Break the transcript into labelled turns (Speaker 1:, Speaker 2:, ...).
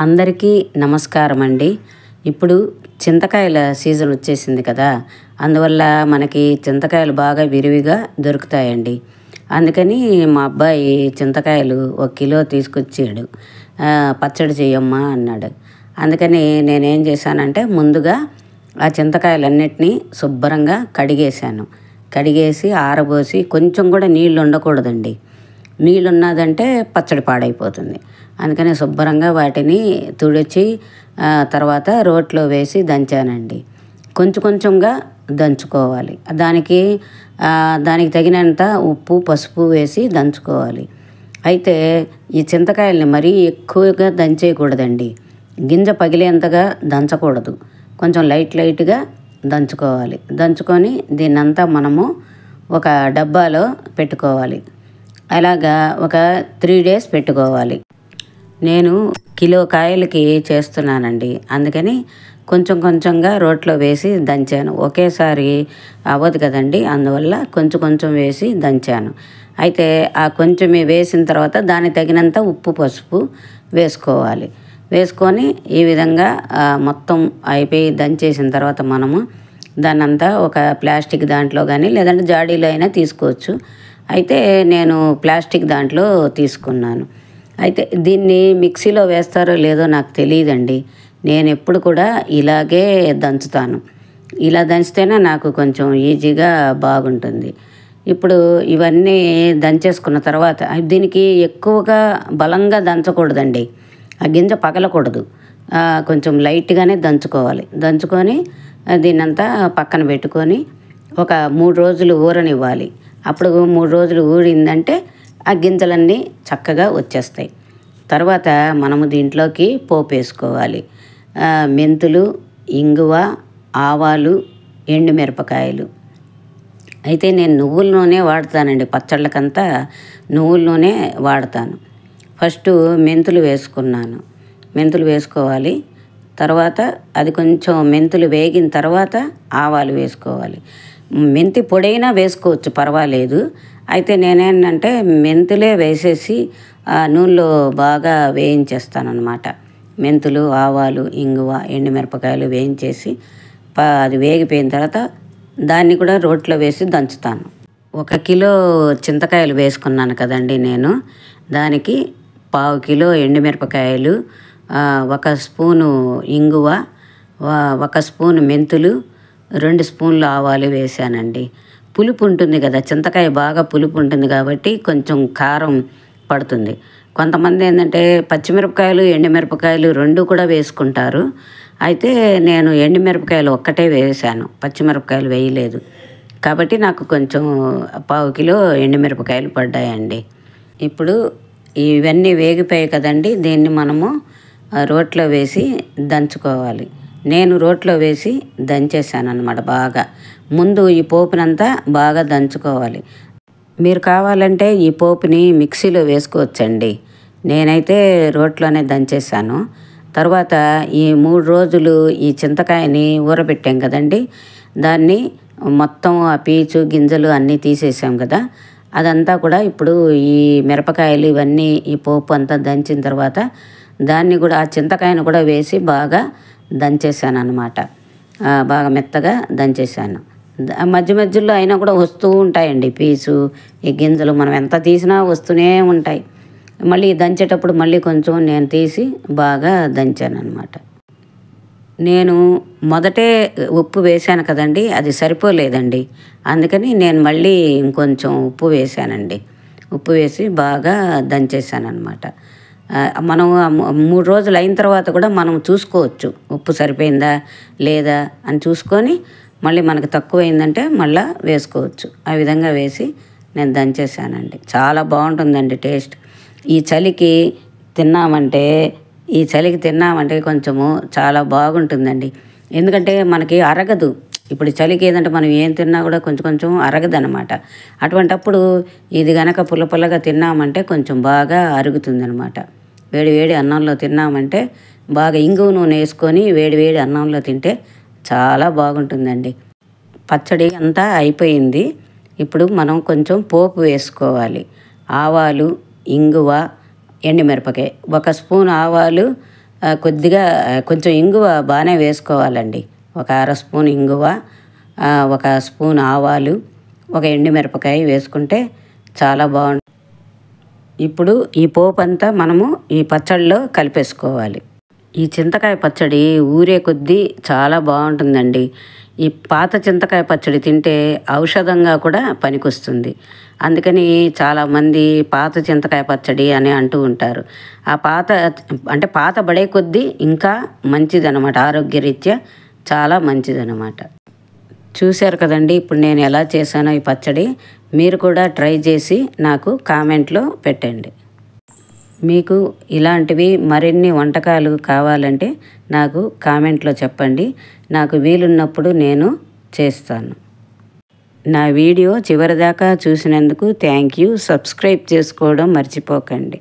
Speaker 1: అందరికీ నమస్కారం అండి. ఇప్పుడు చింతకాయల సీజన్ వచ్చేసింది కదా, అందువల్ల మనకి చింతకాయలు బాగా విరివిగా దొరుకుతాయండి. అందుకని మా అబ్బాయి చింతకాయలు 1 కిలో తీసుకొచ్చాడు. పచ్చడి చేయమ్మా అన్నాడు. అందుకని నేనేం చేశానంటే ముందుగా ఆ చింతకాయలన్నిటినీ శుభ్రంగా కడిగేసి ఆరబోసి, కొంచెం కూడా నీళ్ళు ఉండకూడదండి. నీళ్ళు ఉన్నదంటే పచ్చడి పాడైపోతుంది. అందుకని శుభ్రంగా వాటిని తుడిచి తర్వాత రోట్లో వేసి దంచానండి. కొంచెంగా దంచుకోవాలి. దానికి తగినంత ఉప్పు, పసుపు వేసి దంచుకోవాలి. అయితే ఈ చింతకాయల్ని మరీ ఎక్కువగా దంచేయకూడదండి. గింజ పగిలేంతగా దంచకూడదు. కొంచెం లైట్గా దంచుకోవాలి. దంచుకొని దీన్నంతా మనము ఒక డబ్బాలో పెట్టుకోవాలి. అలాగా ఒక 3 days పెట్టుకోవాలి. నేను కిలో కాయలకి చేస్తున్నానండి. అందుకని కొంచెంగా రోట్లో వేసి దంచాను. ఒకేసారి అవ్వదు కదండి, అందువల్ల కొంచెం వేసి దంచాను. అయితే ఆ కొంచెమే వేసిన తర్వాత దానికి తగినంత ఉప్పు, పసుపు వేసుకోవాలి. వేసుకొని ఈ విధంగా మొత్తం అయిపోయి దంచేసిన తర్వాత మనము దాన్నంతా ఒక ప్లాస్టిక్ దాంట్లో కానీ లేదంటే జాడీలో అయినా తీసుకోవచ్చు. అయితే నేను ప్లాస్టిక్ దాంట్లో తీసుకున్నాను. అయితే దీన్ని మిక్సీలో వేస్తారో లేదో నాకు తెలియదండి. నేను ఎప్పుడు కూడా ఇలాగే దంచుతాను. ఇలా దంచితేనే నాకు కొంచెం ఈజీగా బాగుంటుంది. ఇప్పుడు ఇవన్నీ దంచేసుకున్న తర్వాత దీనికి ఎక్కువగా బలంగా దంచకూడదండి. ఆ గింజ పగలకూడదు. కొంచెం లైట్గానే దంచుకోవాలి. దంచుకొని దీన్నంతా పక్కన పెట్టుకొని ఒక 3 రోజులు ఊరనివ్వాలి. అప్పుడు 3 రోజులు ఊరిందంటే ఆ గింజలన్నీ చక్కగా వచ్చేస్తాయి. తర్వాత మనము దీంట్లోకి పోపు వేసుకోవాలి. మెంతులు, ఇంగువ, ఆవాలు, ఎండుమిరపకాయలు. అయితే నేను నువ్వుల నూనె వాడతానండి. పచ్చళ్ళకంతా నువ్వుల నూనె వాడతాను. ఫస్ట్ మెంతులు వేసుకోవాలి. తర్వాత అది కొంచెం మెంతులు వేగిన తర్వాత ఆవాలు వేసుకోవాలి. మెంతి పొడైనా వేసుకోవచ్చు, పర్వాలేదు. అయితే నేనేంటంటే మెంతులే వేసేసి నూనెలో బాగా వేయించేస్తానన్నమాట. మెంతులు, ఆవాలు, ఇంగువ, ఎండుమిరపకాయలు వేయించేసి అది వేగిపోయిన తర్వాత దాన్ని కూడా రోట్లో వేసి దంచుతాను. 1 కిలో చింతకాయలు వేసుకున్నాను కదండి నేను. దానికి 1/2 కిలో ఎండుమిరపకాయలు, 1 స్పూను ఇంగువ, 1 స్పూను మెంతులు, 2 స్పూన్లు ఆవాలు వేసానండి. పులుపు ఉంటుంది కదా, చింతకాయ బాగా పులుపు ఉంటుంది కాబట్టి కొంచెం కారం పడుతుంది. కొంతమంది ఏంటంటే పచ్చిమిరపకాయలు, ఎండుమిరపకాయలు 2 కూడా వేసుకుంటారు. అయితే నేను ఎండుమిరపకాయలు ఒక్కటే వేసాను, పచ్చిమిరపకాయలు వేయలేదు. కాబట్టి నాకు కొంచెం 1/2 కిలో ఎండుమిరపకాయలు పడ్డాయండి. ఇప్పుడు ఇవన్నీ వేగిపోయాయి కదండి, దీన్ని మనము రోట్లో వేసి దంచుకోవాలి. నేను రోట్లో వేసి దంచేసాను అన్నమాట బాగా. ముందు ఈ పోపునంతా బాగా దంచుకోవాలి. మీరు కావాలంటే ఈ పోపుని మిక్సీలో వేసుకోవచ్చండి. నేనైతే రోట్లోనే దంచేసాను. తర్వాత ఈ 3 రోజులు ఈ చింతకాయని ఊరబెట్టాం కదండి, దాన్ని మొత్తం ఆ పీచు గింజలు అన్నీ తీసేసాం కదా, అదంతా కూడా ఇప్పుడు ఈ మిరపకాయలు ఇవన్నీ ఈ పోపు అంతా దంచిన తర్వాత దాన్ని కూడా ఆ చింతకాయను కూడా వేసి బాగా దంచేసాను అన్నమాట. బాగా మెత్తగా దంచేసాను. మధ్యలో అయినా కూడా వస్తూ ఉంటాయండి పీచు, ఈ గింజలు మనం ఎంత తీసినా వస్తూనే ఉంటాయి. మళ్ళీ దంచేటప్పుడు మళ్ళీ కొంచెం నేను తీసి బాగా దంచాను అన్నమాట. నేను మొదటే ఉప్పు వేశాను కదండి, అది సరిపోలేదండి. అందుకని నేను మళ్ళీ ఇంకొంచెం ఉప్పు వేశానండి. ఉప్పు వేసి బాగా దంచేసాను అన్నమాట. మనం 3 రోజులు అయిన తర్వాత కూడా మనం చూసుకోవచ్చు, ఉప్పు సరిపోయిందా లేదా అని చూసుకొని మళ్ళీ మనకు తక్కువైందంటే మళ్ళీ వేసుకోవచ్చు. ఆ విధంగా వేసి నేను దంచేసానండి. చాలా బాగుంటుందండి టేస్ట్. ఈ చలికి తిన్నామంటే కొంచెము చాలా బాగుంటుందండి. ఎందుకంటే మనకి అరగదు. ఇప్పుడు చలికి ఏదంటే మనం ఏం తిన్నా కూడా కొంచెం అరగదనమాట. అటువంటప్పుడు ఇది గనక పుల్లగా తిన్నామంటే కొంచెం బాగా అరుగుతుందనమాట. వేడి అన్నంలో తిన్నామంటే బాగా ఇంగువ నూనె వేసుకొని వేడి అన్నంలో తింటే చాలా బాగుంటుందండి. పచ్చడి అంతా అయిపోయింది. ఇప్పుడు మనం కొంచెం పోపు వేసుకోవాలి. ఆవాలు, ఇంగువ, ఎండుమిరపకాయ, 1 స్పూన్ ఆవాలు, కొద్దిగా కొంచెం ఇంగువ బాగానే వేసుకోవాలండి. ఒక అర స్పూన్ ఇంగువ, ఒక స్పూన్ ఆవాలు, ఒక ఎండుమిరపకాయ వేసుకుంటే చాలా బాగుంటుంది. ఇప్పుడు ఈ పోపు అంతా మనము ఈ పచ్చడిలో కలిపేసుకోవాలి. ఈ చింతకాయ పచ్చడి ఊరే కొద్దీ చాలా బాగుంటుందండి. ఈ పాత చింతకాయ పచ్చడి తింటే ఔషధంగా కూడా పనికొస్తుంది. అందుకని చాలామంది పాత చింతకాయ పచ్చడి అని అంటూ ఉంటారు. ఆ పాత పడే కొద్దీ ఇంకా మంచిదన్నమాట, ఆరోగ్యరీత్యా చాలా మంచిదన్నమాట. చూశారు కదండి ఇప్పుడు నేను ఎలా చేశానో ఈ పచ్చడి. మీరు కూడా ట్రై చేసి నాకు కామెంట్లో పెట్టండి. మీకు ఇలాంటివి మరిన్ని వంటకాలు కావాలంటే నాకు కామెంట్లో చెప్పండి. నాకు వీలున్నప్పుడు నేను చేస్తాను. నా వీడియో చివరిదాకా చూసినందుకు థ్యాంక్ యూ. సబ్స్క్రైబ్ చేసుకోవడం మర్చిపోకండి.